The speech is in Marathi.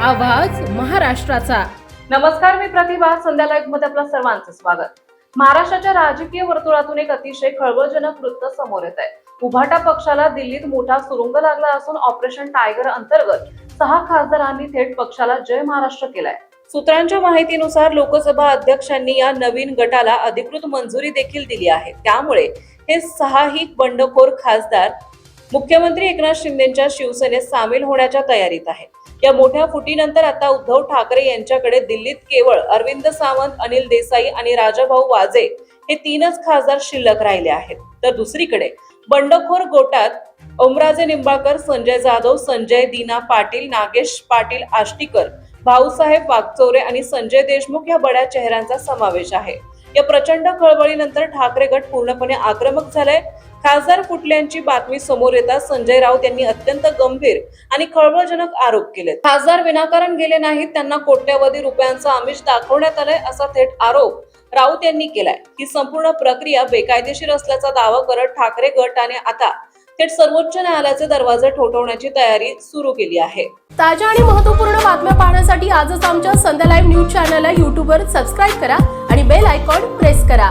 आवाज महाराष्ट्राचा। नमस्कार, मी प्रतिभा। संध्या लाईव्ह मध्ये आपलं सर्वांचं स्वागत। महाराष्ट्राच्या राजकीय वर्तुळातून एक अतिशय खळबळजनक वृत्त समोर येत आहे। उभाटा पक्षाला दिल्लीत मोठा सुरुंग लागला असून ऑपरेशन टायगर अंतर्गत 6 खासदारांनी थेट पक्षाला जय महाराष्ट्र केलाय। सूत्रांच्या माहितीनुसार लोकसभा अध्यक्षांनी या नवीन गटाला अधिकृत मंजुरी देखील दिली आहे। त्यामुळे हे 6ही बंडखोर खासदार मुख्यमंत्री एकनाथ शिंदेच्या शिवसेनेत सामील होण्याच्या तयारीत आहेत। या मोठ्या फुटीनंतर आता उद्धव ठाकरे यांच्याकडे दिल्लीत केवळ अरविंद सावंत, अनिल देसाई आणि राजाभाऊ वाजे हे 3च खासदार शिल्लक राहिले आहेत। तर दुसरीकडे बंडखोर गोटात ओमराजे निंबाळकर, संजय जाधव, संजय दीना पाटील, नागेश पाटील आष्टीकर, भाऊसाहेब वागचौरे आणि संजय देशमुख या बड्या चेहऱ्यांचा समावेश आहे। या प्रचंड खळबळीनंतर ठाकरे गट पूर्णपणे आक्रमक झालाय। खासदार फुटल्याची बातमी समोर येताच संजय राऊत यांनी अत्यंत गंभीर आणि खळबळजनक आरोप केले। खासदार विनाकारण गेले नाहीत, त्यांना कोट्यवधी रुपयांचं आमिष दाखवण्यात आलंय असा थेट आरोप राऊत यांनी केलाय। ही संपूर्ण प्रक्रिया बेकायदेशीर असल्याचा दावा करत ठाकरे गटाने आता थेट सर्वोच्च न्यायालयाचे दरवाजे ठोठावण्याची तयारी सुरू केली आहे। ताज्या आणि महत्त्वपूर्ण बातम्या पाहण्यासाठी आजच आमच्या संध्या लाईव्ह न्यूज चॅनलला YouTube वर सबस्क्राईब करा आणि बेल आयकॉन प्रेस करा।